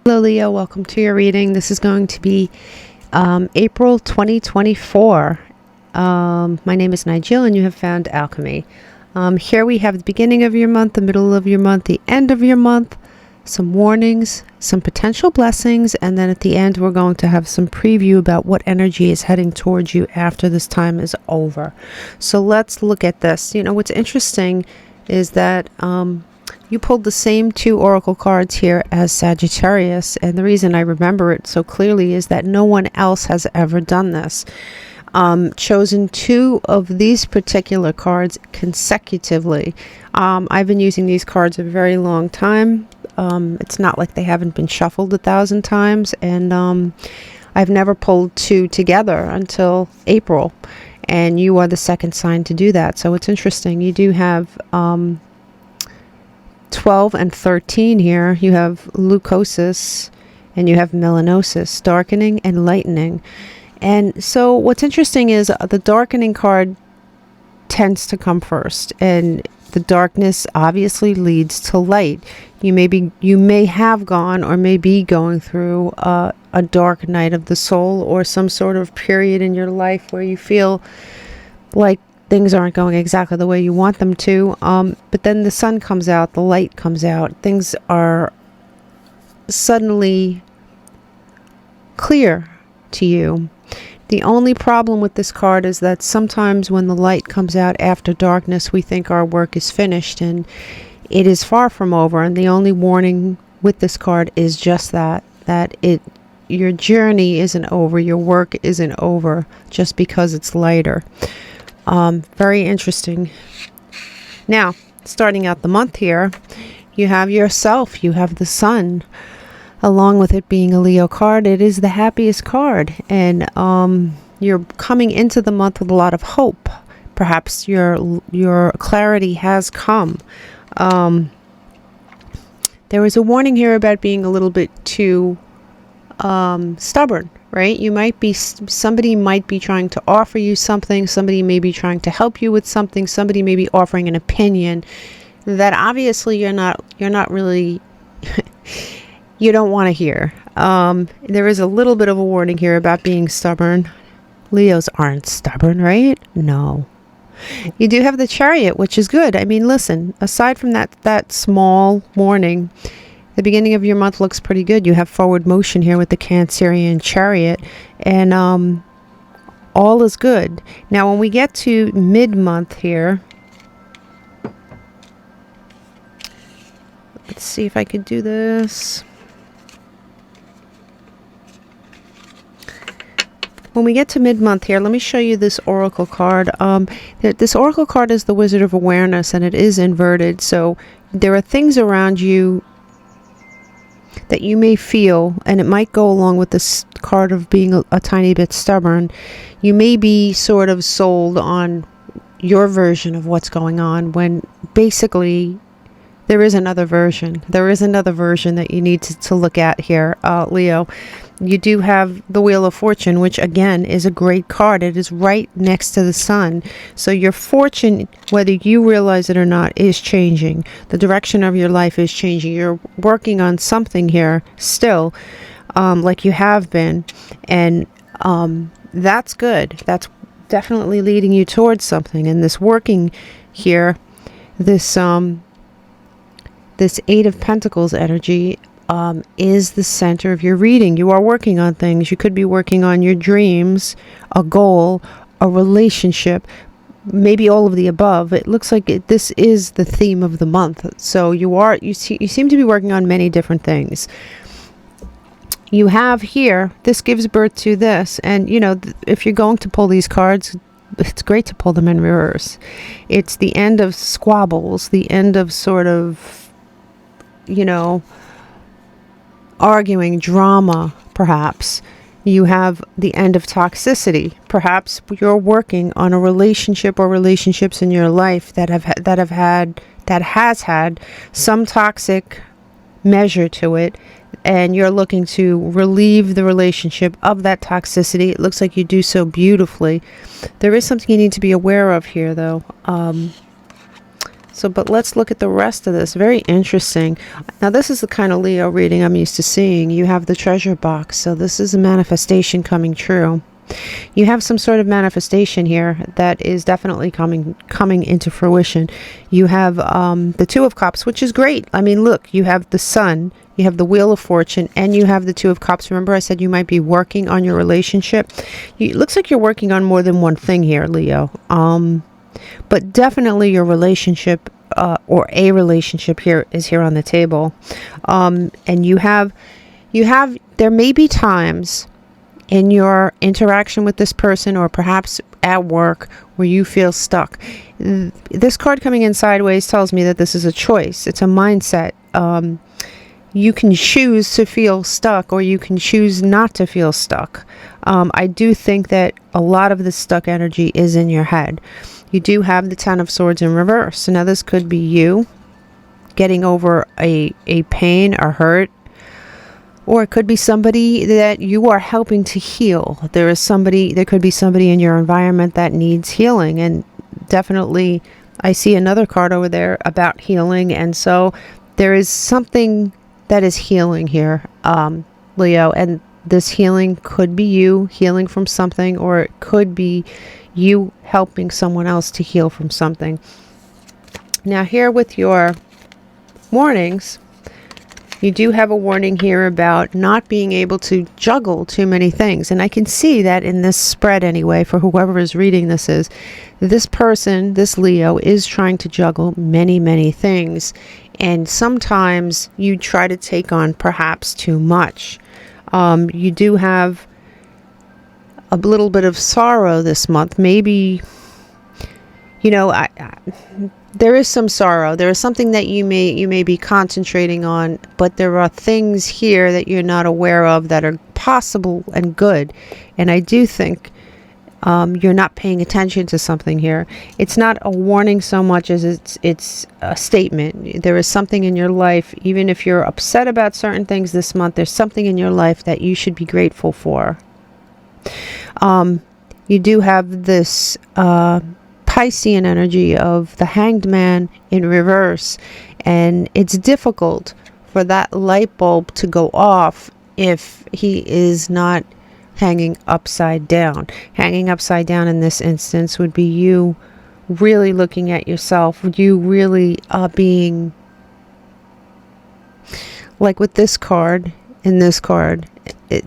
Hello Leo, welcome to your reading. This is going to be April 2024. My name is Nigel and you have found Alchemy. Here we have the beginning of your month, the middle of your month, the end of your month, some warnings, some potential blessings, and then at the end we're going to have some preview about what energy is heading towards you after this time is over. So let's look at this. You know, what's interesting is that you pulled the same two oracle cards here as Sagittarius, and the reason I remember it so clearly is that no one else has ever done this. Chosen two of these particular cards consecutively. I've been using these cards a very long time. It's not like they haven't been shuffled 1,000 times, and I've never pulled two together until April, and you are the second sign to do that. So it's interesting. You do have 12 and 13 here. You have leucosis and you have melanosis, darkening and lightening. And so what's interesting is the darkening card tends to come first, and the darkness obviously leads to light. You may have gone or may be going through a dark night of the soul, or some sort of period in your life where you feel like things aren't going exactly the way you want them to, but then the sun comes out, the light comes out, things are suddenly clear to you. The only problem with this card is that sometimes when the light comes out after darkness, we think our work is finished, and it is far from over. And the only warning with this card is just that your journey isn't over, your work isn't over just because it's lighter. Very interesting. Now, starting out the month here, you have yourself, you have the sun. Along with it being a Leo card, it is the happiest card, and you're coming into the month with a lot of hope. Perhaps your clarity has come. There was a warning here about being a little bit too stubborn, right? Somebody might be trying to offer you something, somebody may be trying to help you with something, somebody may be offering an opinion that obviously you're not really you don't want to hear. There is a little bit of a warning here about being stubborn. Leos aren't stubborn, right? No. You do have the Chariot, which is good. I mean, listen, aside from that small warning, the beginning of your month looks pretty good. You have forward motion here with the Cancerian Chariot, and all is good. Now, when we get to mid-month here, let's see if I could do this. When we get to mid-month here, let me show you this oracle card. This oracle card is the Wizard of Awareness, and it is inverted. So there are things around you that you may feel, and it might go along with this card of being a tiny bit stubborn. You may be sort of sold on your version of what's going on, when basically there is another version. There is another version that you need to look at here, Leo. You do have the Wheel of Fortune, which again is a great card. It is right next to the sun. So your fortune, whether you realize it or not, is changing. The direction of your life is changing. You're working on something here still, like you have been. And that's good. That's definitely leading you towards something. And this working here, this Eight of Pentacles energy, is the center of your reading. You are working on things. You could be working on your dreams, a goal, a relationship, maybe all of the above. It looks like this is the theme of the month. So you seem to be working on many different things. You have here, this gives birth to this, and you know, if you're going to pull these cards, it's great to pull them in reverse. It's the end of squabbles, the end of sort of, you know, arguing, drama, perhaps. You have the end of toxicity. Perhaps you're working on a relationship or relationships in your life that has had some toxic measure to it, and you're looking to relieve the relationship of that toxicity. It looks like you do so beautifully. There is something you need to be aware of here, though. So, but let's look at the rest of this. Very interesting. Now, this is the kind of Leo reading I'm used to seeing. You have the treasure box. So this is a manifestation coming true. You have some sort of manifestation here that is definitely coming into fruition. You have the Two of Cups, which is great. I mean, look, you have the Sun, you have the Wheel of Fortune, and you have the Two of Cups. Remember I said you might be working on your relationship? It looks like you're working on more than one thing here, Leo. But definitely your relationship or a relationship here is here on the table. And you have, there may be times in your interaction with this person or perhaps at work where you feel stuck. This card coming in sideways tells me that this is a choice. It's a mindset. You can choose to feel stuck or you can choose not to feel stuck. I do think that a lot of the stuck energy is in your head. You do have the Ten of Swords in reverse. So now this could be you getting over a pain or hurt. Or it could be somebody that you are helping to heal. There could be somebody in your environment that needs healing. And definitely I see another card over there about healing. And so there is something that is healing here, Leo. And this healing could be you healing from something, or it could be you helping someone else to heal from something. Now here with your warnings, you do have a warning here about not being able to juggle too many things. And I can see that in this spread anyway, for whoever is reading this person, this Leo, is trying to juggle many, many things. And sometimes you try to take on perhaps too much. You do have a little bit of sorrow this month. Maybe, there is some sorrow. There is something that you may be concentrating on, but there are things here that you're not aware of that are possible and good. And I do think you're not paying attention to something here. It's not a warning so much as it's a statement. There is something in your life, even if you're upset about certain things this month, there's something in your life that you should be grateful for. You do have this Piscean energy of the Hanged Man in reverse, and it's difficult for that light bulb to go off if he is not hanging upside down. Hanging upside down in this instance would be you really looking at yourself, you really being like with this card, in this card,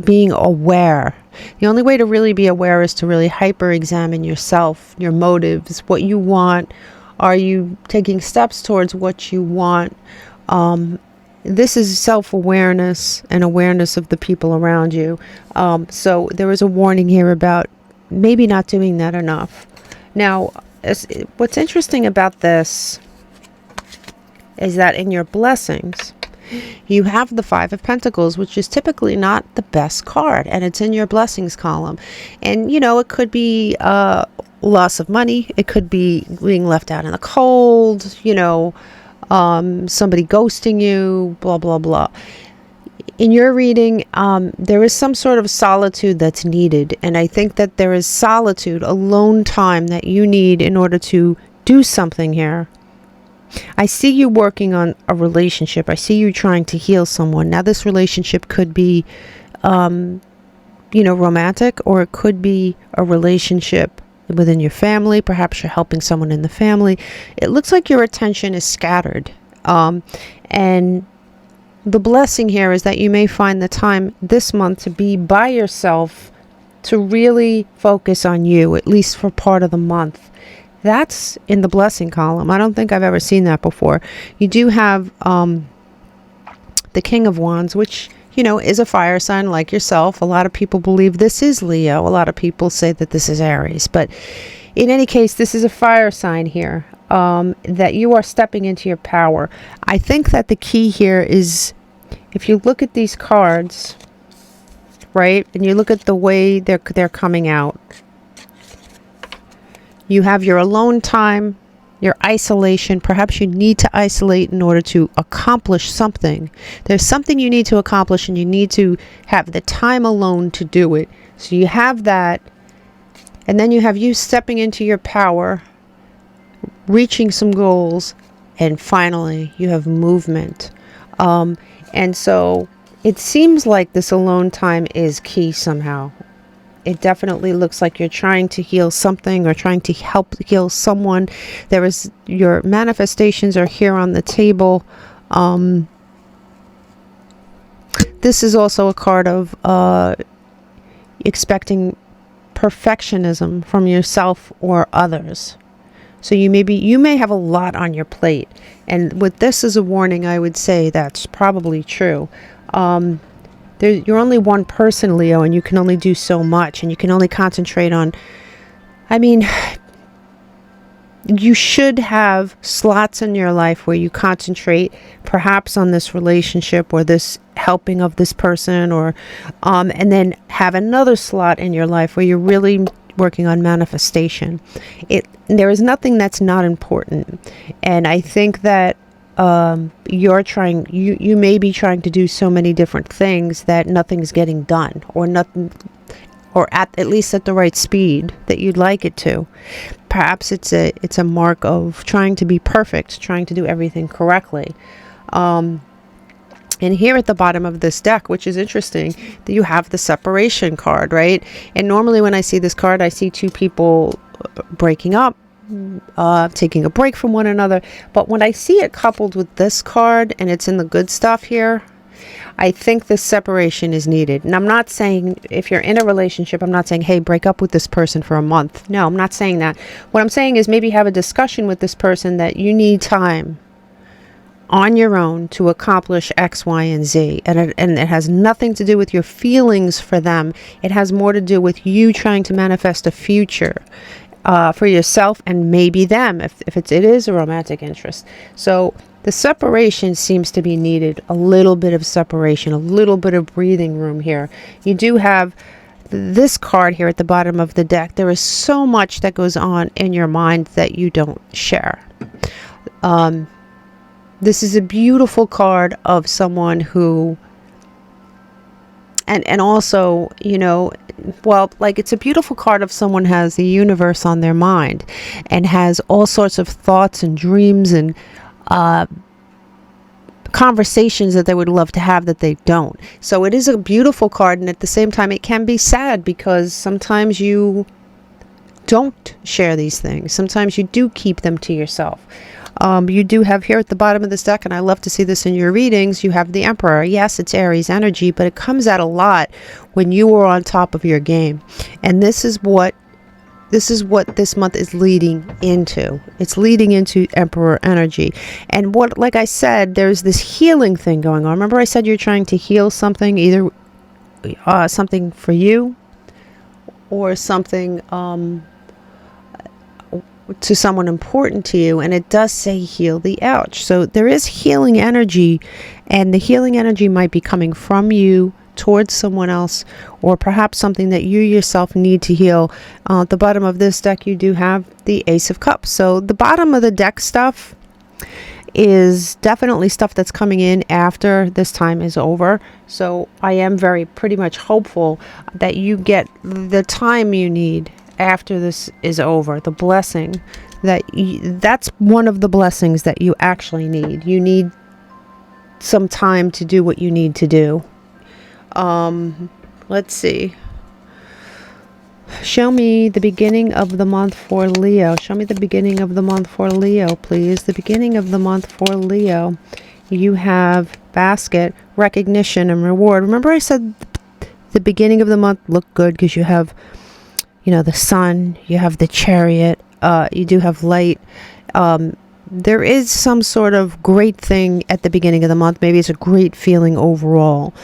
being aware. The only way to really be aware is to really hyper-examine yourself, your motives, what you want. Are you taking steps towards what you want? This is self-awareness and awareness of the people around you. So there is a warning here about maybe not doing that enough. Now, what's interesting about this is that in your blessings, you have the Five of Pentacles, which is typically not the best card, and it's in your blessings column. And, it could be loss of money. It could be being left out in the cold, somebody ghosting you, blah, blah, blah. In your reading, there is some sort of solitude that's needed. And I think that there is solitude, alone time that you need in order to do something here. I see you working on a relationship. I see you trying to heal someone. Now, this relationship could be, romantic, or it could be a relationship within your family. Perhaps you're helping someone in the family. It looks like your attention is scattered. And the blessing here is that you may find the time this month to be by yourself, to really focus on you, at least for part of the month. That's in the blessing column. I don't think I've ever seen that before. You do have the King of Wands, which, is a fire sign like yourself. A lot of people believe this is Leo. A lot of people say that this is Aries. But in any case, this is a fire sign here, that you are stepping into your power. I think that the key here is, if you look at these cards, right, and you look at the way they're coming out, you have your alone time, your isolation. Perhaps you need to isolate in order to accomplish something. There's something you need to accomplish, and you need to have the time alone to do it. So you have that, and then you have you stepping into your power, reaching some goals, and finally you have movement. And so it seems like this alone time is key somehow. It definitely looks like you're trying to heal something or trying to help heal someone. There is, your manifestations are here on the table. This is also a card of expecting perfectionism from yourself or others. So you may have a lot on your plate, and with this as a warning, I would say that's probably true. You're only one person, Leo, and you can only do so much, and you can only concentrate on, you should have slots in your life where you concentrate perhaps on this relationship or this helping of this person, or and then have another slot in your life where you're really working on manifestation. There is nothing that's not important, and I think that you may be trying to do so many different things that nothing's getting done, or nothing, or at least at the right speed that you'd like it to. Perhaps it's a mark of trying to be perfect, trying to do everything correctly. And here at the bottom of this deck, which is interesting, that you have the separation card, right? And normally when I see this card, I see two people breaking up, taking a break from one another. But when I see it coupled with this card, and it's in the good stuff here, I think this separation is needed. And I'm not saying, if you're in a relationship, I'm not saying, hey, break up with this person for a month. No, I'm not saying that. What I'm saying is maybe have a discussion with this person that you need time on your own to accomplish X, Y, and Z. And it has nothing to do with your feelings for them. It has more to do with you trying to manifest a future for yourself and maybe them, if it is a romantic interest. So the separation seems to be needed. A little bit of separation, a little bit of breathing room here. You do have this card here at the bottom of the deck. There is so much that goes on in your mind that you don't share. This is a beautiful card of someone who, and also, it's a beautiful card of someone who has the universe on their mind and has all sorts of thoughts and dreams and conversations that they would love to have that they don't. So it is a beautiful card, and at the same time it can be sad because sometimes you don't share these things. Sometimes you do keep them to yourself. You do have here at the bottom of this deck, and I love to see this in your readings, you have the Emperor. Yes, it's Aries energy, but it comes out a lot when you are on top of your game. And this is what this month is leading into. It's leading into Emperor energy. And like I said, there's this healing thing going on. Remember I said you're trying to heal something, either something for you or something to someone important to you, and it does say heal the ouch. So there is healing energy, and the healing energy might be coming from you towards someone else, or perhaps something that you yourself need to heal. At the bottom of this deck you do have the Ace of Cups. So the bottom of the deck stuff is definitely stuff that's coming in after this time is over. So I am pretty much hopeful that you get the time you need after this is over, the blessing that's one of the blessings that you actually need. You need some time to do what you need to do. Let's see. Show me the beginning of the month for Leo. Show me the beginning of the month for Leo, please. The beginning of the month for Leo. You have basket, recognition, and reward. Remember I said the beginning of the month looked good because you have the sun, you have the chariot, you do have light. There is some sort of great thing at the beginning of the month. Maybe it's a great feeling overall.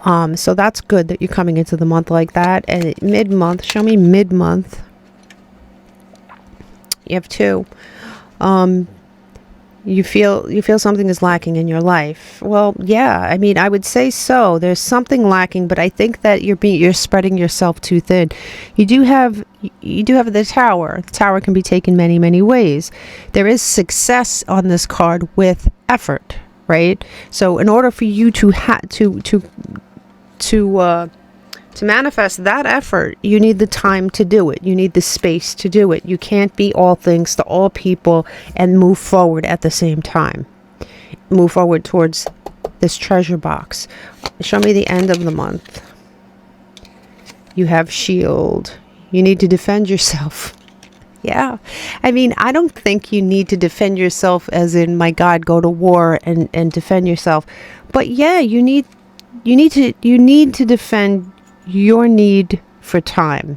So that's good that you're coming into the month like that. And mid-month, show me mid-month. You have two. You feel something is lacking in your life. Well, yeah, I would say so. There's something lacking, but I think that you're spreading yourself too thin. You do have the Tower. The Tower can be taken many, many ways. There is success on this card with effort, right? So in order for you to To manifest that effort, you need the time to do it. You need the space to do it. You can't be all things to all people and move forward at the same time. Move forward towards this treasure box. Show me the end of the month. You have shield. You need to defend yourself. Yeah. I mean, I don't think you need to defend yourself as in, my God, go to war and defend yourself. But yeah, you need to defend your need for time.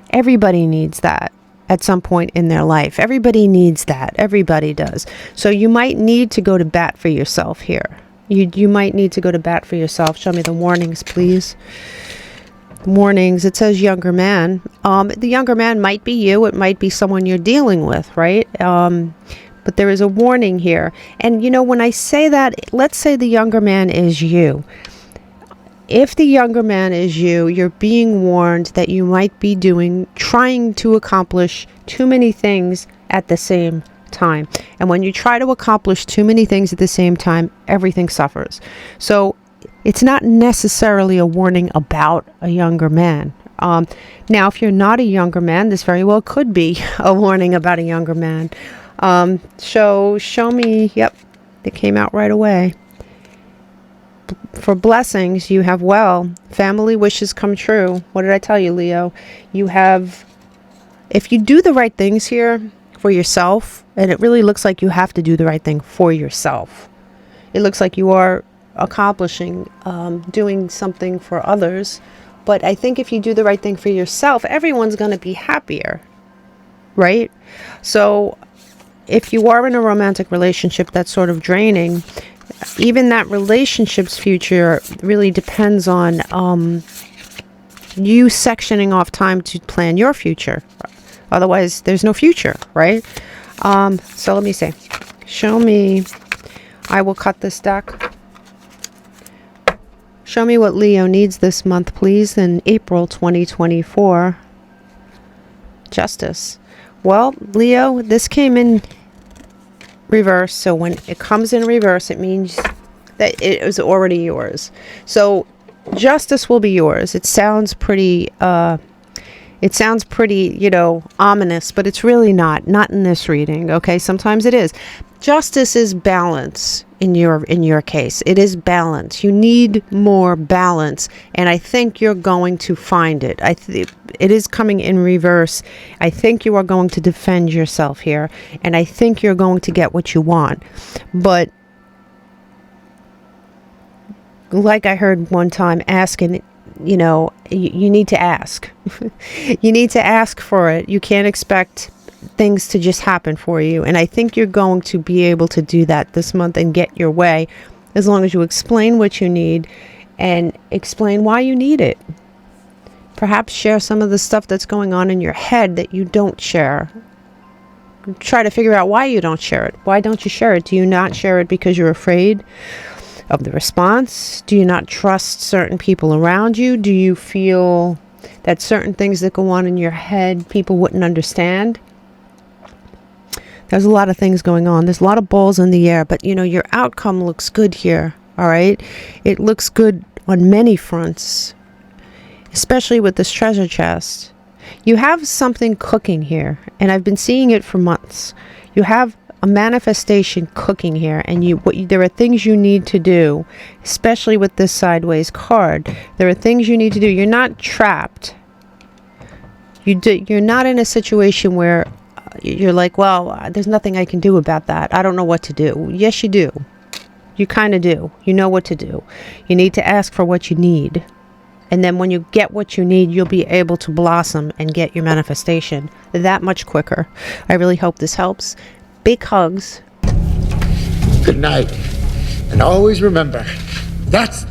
Everybody needs that at some point in their life. Everybody needs that. Everybody does. So you might need to go to bat for yourself here. You might need to go to bat for yourself. Show me the warnings, please. Warnings. It says younger man. The younger man might be you. It might be someone you're dealing with, right? But there is a warning here. And you know, when I say that, let's say the younger man is you. If the younger man is you, you're being warned that you might be trying to accomplish too many things at the same time. And when you try to accomplish too many things at the same time, everything suffers. So it's not necessarily a warning about a younger man. Now, if you're not a younger man, this very well could be a warning about a younger man. Show me, yep, it came out right away. For blessings, you have, well, family wishes come true. What did I tell you, Leo? You have, if you do the right things here for yourself, and it really looks like you have to do the right thing for yourself. It looks like you are accomplishing, doing something for others. But I think if you do the right thing for yourself, everyone's going to be happier, right? So if you are in a romantic relationship that's sort of draining, even that relationship's future really depends on you sectioning off time to plan your future. Otherwise, there's no future, right? So let me see. Show me. I will cut this deck. Show me what Leo needs this month, please, in April 2024. Justice. Well, Leo, this came in reverse, so when it comes in reverse, it means that it was already yours. So justice will be yours. It sounds pretty you know, ominous, but it's really not in this reading. Okay, sometimes it is. Justice is balance in your case. It is balance. You need more balance, and I think you're going to find it. It is coming in reverse. I think you are going to defend yourself here, and I think you're going to get what you want. But like I heard one time, asking, you know, you need to ask. You need to ask for it. You can't expect things to just happen for you. And I think you're going to be able to do that this month and get your way, as long as you explain what you need and explain why you need it. Perhaps share some of the stuff that's going on in your head that you don't share. Try to figure out why you don't share it. Why don't you share it? Do you not share it because you're afraid of the response? Do you not trust certain people around you? Do you feel that certain things that go on in your head people wouldn't understand? There's a lot of things going on. There's a lot of balls in the air, but you know, your outcome looks good here. All right. It looks good on many fronts, especially with this treasure chest. You have something cooking here, and I've been seeing it for months. You have a manifestation cooking here, and there are things you need to do, especially with this sideways card. There are things you need to do. You're not trapped. You're not in a situation where you're like, well, there's nothing I can do about that. I don't know what to do. Yes, you do. You kind of do. You know what to do. You need to ask for what you need. And then when you get what you need, you'll be able to blossom and get your manifestation that much quicker. I really hope this helps. Big hugs. Good night. And always remember, that's